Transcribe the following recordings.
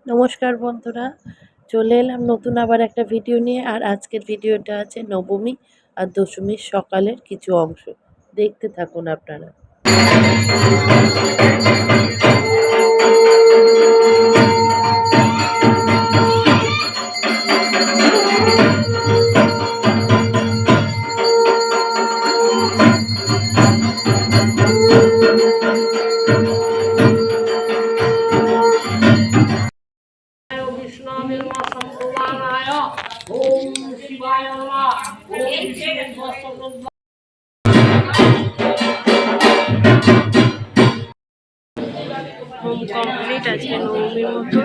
নমস্কার বন্ধুরা, চলে এলাম নতুন আবার একটা ভিডিও নিয়ে। আর আজকের ভিডিওটা আছে নবমী আর দশমীর সকালের কিছু অংশ। দেখতে থাকুন আপনারা। হোম কমপ্লিট আজকে নবমীর মতো।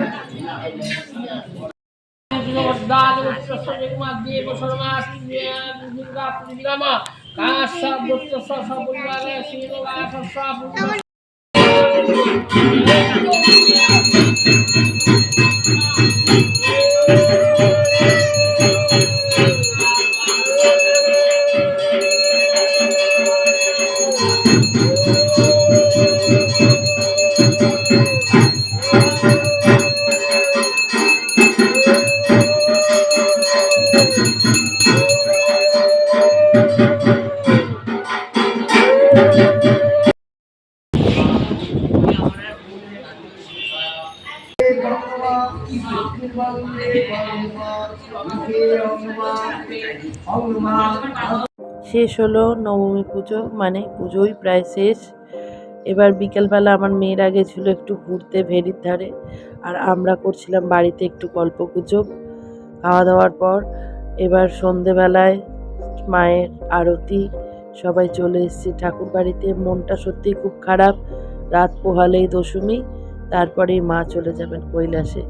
শেষ হলো নবমী পুজো, মানে পুজোই প্রায় শেষ। এবার বিকেলবেলা আমার মেয়েরা গেছিলো একটু ঘুরতে ভেরির ধারে, আর আমরা করছিলাম বাড়িতে একটু গল্পগুজব। খাওয়া দাওয়ার পর এবার সন্ধেবেলায় মায়ের আরতি, সবাই চলে এসেছি ঠাকুর বাড়িতে। মনটা সত্যিই খুব খারাপ। রাত পোহালেই দশমী, তারপরেই মা চলে যাবেন কৈলাসে।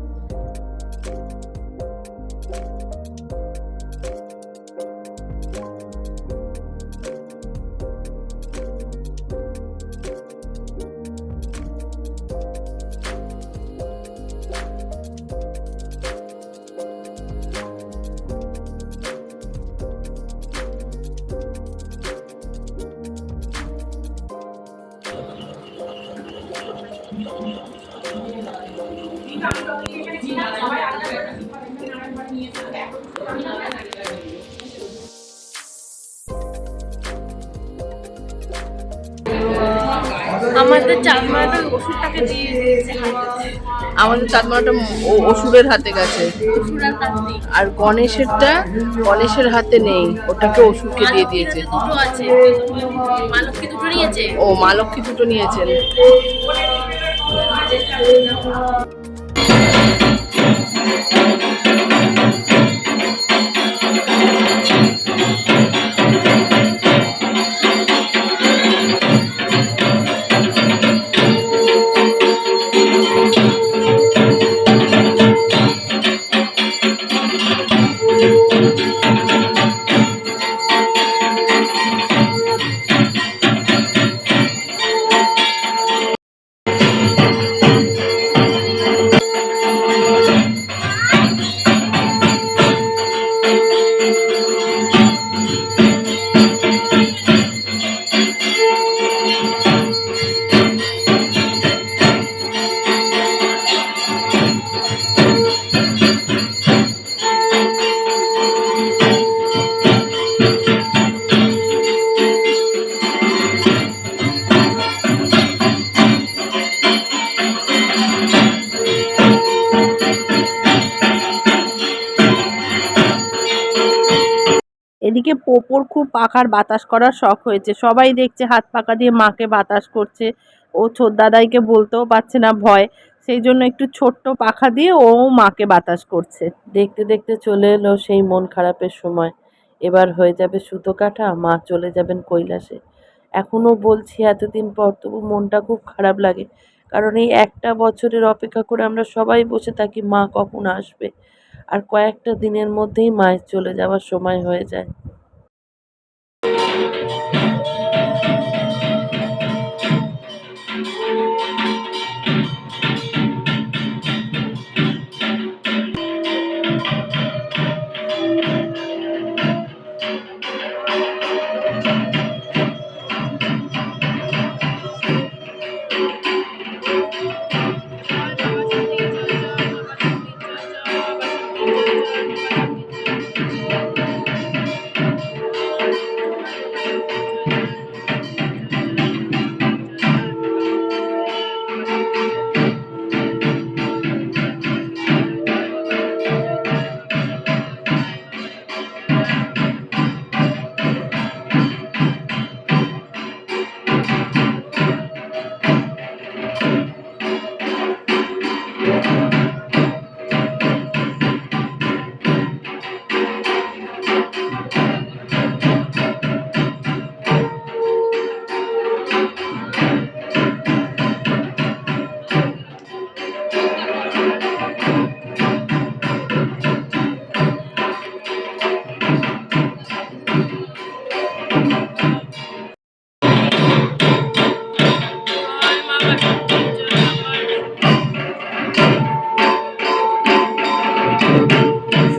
আমাদের চাঁদমারাটার ওষুধটাকে দিয়ে দিয়েছে হাতে। আমাদের চাঁদমারাটা অসুরের হাতে গেছে, আর গণেশের হাতে নেই, ওটাকে অসুরকে দিয়ে দিয়েছে। দুটো আছে, মা লক্ষ্মী দুটো নিয়েছে। ও মা লক্ষ্মী দুটো নিয়েছেন। এদিকে পোপোর খুব পাখার বাতাস করার শখ হয়েছে। সবাই দেখছে হাত পাখা দিয়ে মাকে বাতাস করছে। ও ছোট দাদাইকে বলতেও পারছে না ভয়, সেই জন্য একটু ছোট্ট পাখা দিয়ে ও মাকে বাতাস করছে। দেখতে দেখতে চলে এলো সেই মন খারাপের সময়। এবার হয়ে যাবে সুতো কাটা, মা চলে যাবেন কৈলাসে। এখনো বলছি এতদিন পর, তবু মনটা খুব খারাপ লাগে। কারণ এই একটা বছরের অপেক্ষা করে আমরা সবাই বসে থাকি মা কখন আসবে। আর কয়েকটা দিনের মধ্যেই মায়ের চলে যাওয়ার সময় হয়ে যায়।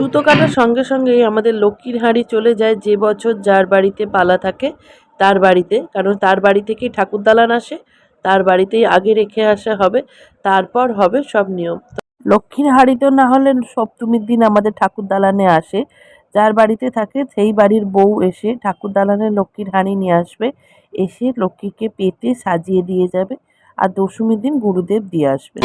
সুতো কাটার সঙ্গে সঙ্গেই আমাদের লক্ষ্মীর হাঁড়ি চলে যায় যে বছর যার বাড়িতে পালা থাকে তার বাড়িতে, কারণ তার বাড়ি থেকেই ঠাকুরদালান আসে, তার বাড়িতেই আগে রেখে আসা হবে, তারপর হবে সব নিয়ম। লক্ষ্মীর হাঁড়ি তো না হলে সপ্তমীর দিন আমাদের ঠাকুরদালানে আসে, যার বাড়িতে থাকে সেই বাড়ির বউ এসে ঠাকুরদালানে লক্ষ্মীর হাঁড়ি নিয়ে আসবে, এসে লক্ষ্মীকে পেতে সাজিয়ে দিয়ে যাবে, আর দশমীর দিন গুরুদেব দিয়ে আসবে।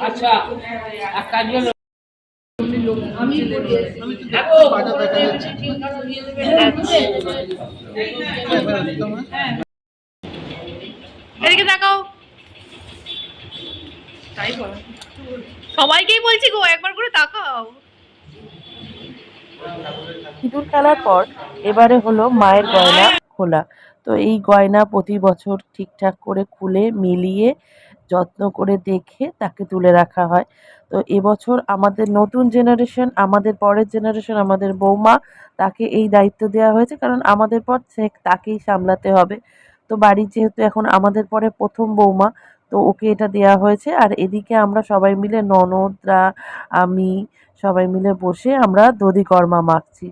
আচ্ছা এক কাজ হলো এদিকে তাকাও, তাই বলো, সবাইকেই বলছি গো একবার করে তাকাও। সিঁদুর খেলার পর এবারে হলো মায়ের গয়না খোলা। তো এই গয়না প্রতি বছর ঠিকঠাক করে খুলে মিলিয়ে যত্ন করে দেখে তাকে তুলে রাখা হয়। তো এবছর আমাদের নতুন জেনারেশন, আমাদের পরের জেনারেশন, আমাদের বৌমা, তাকে এই দায়িত্ব দেওয়া হয়েছে, কারণ আমাদের পর তাকেই সামলাতে হবে। তো বাড়ির যেহেতু এখন আমাদের পরে প্রথম বৌমা, তো ওকে এটা দেওয়া হয়েছে। আর এদিকে আমরা সবাই মিলে ননদরা, আমি সবাই মিলে বসে আমরা দধিকর্মা মাখছি।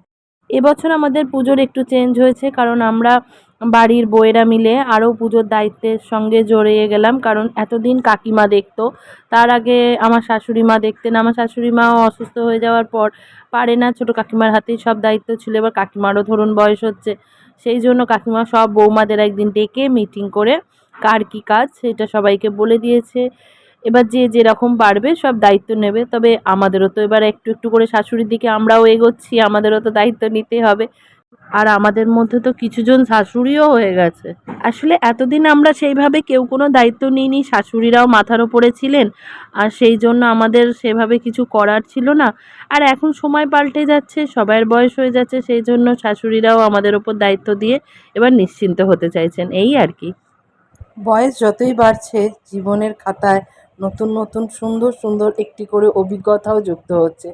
এবছর আমাদের পুজোর একটু চেঞ্জ হয়েছে, কারণ আমরা বাড়ির বউয়েরা মিলে আরও পুজোর দায়িত্বের সঙ্গে জড়িয়ে গেলাম। কারণ এতদিন কাকিমা দেখতো, তার আগে আমার শাশুড়ি মা দেখতেন, আমার শাশুড়ি মাও অসুস্থ হয়ে যাওয়ার পর পারে না, ছোটো কাকিমার হাতেই সব দায়িত্ব ছিল। এবার কাকিমারও ধরুন বয়স হচ্ছে, সেই জন্য কাকিমা সব বৌমাদের একদিন ডেকে মিটিং করে কার কী কাজ সেটা সবাইকে বলে দিয়েছে। এবার যে যেরকম পারবে সব দায়িত্ব নেবে। তবে আমাদেরও তো এবার একটু একটু করে শাশুড়ির দিকে আমরাও এগোচ্ছি, আমাদেরও তো দায়িত্ব নিতে হবে। আর আমাদের মধ্যে তো কিছুজন শাশুড়িও হয়ে গেছে। আসলে এতদিন আমরা সেইভাবে কেউ কোনো দায়িত্ব নিইনি, শাশুড়িরাও মাথার ওপরে ছিলেন, আর সেই জন্য আমাদের সেভাবে কিছু করার ছিল না। আর এখন সময় পাল্টে যাচ্ছে, সবার বয়স হয়ে যাচ্ছে, সেই জন্য শাশুড়িরাও আমাদের ওপর দায়িত্ব দিয়ে এবার নিশ্চিন্ত হতে চাইছেন, এই আর কি। বয়স যতই বাড়ছে জীবনের খাতায় নতুন নতুন সুন্দর সুন্দর একটি করে অভিজ্ঞতাও যুক্ত হচ্ছে।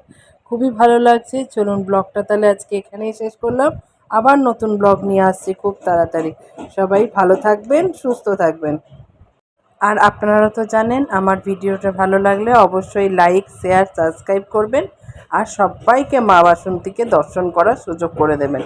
খুবই ভালো লাগছে। চলুন ব্লগটা তাহলে আজকে এখানেই শেষ করলাম, আবার নতুন ব্লগ নিয়ে আসছি খুব তাড়াতাড়ি। সবাই ভালো থাকবেন, সুস্থ থাকবেন। আর আপনারা তো জানেন আমার ভিডিওটা ভালো লাগলে অবশ্যই লাইক, শেয়ার, সাবস্ক্রাইব করবেন, আর সবাইকে মা বাসন্তীকে দর্শন করার সুযোগ করে দেবেন।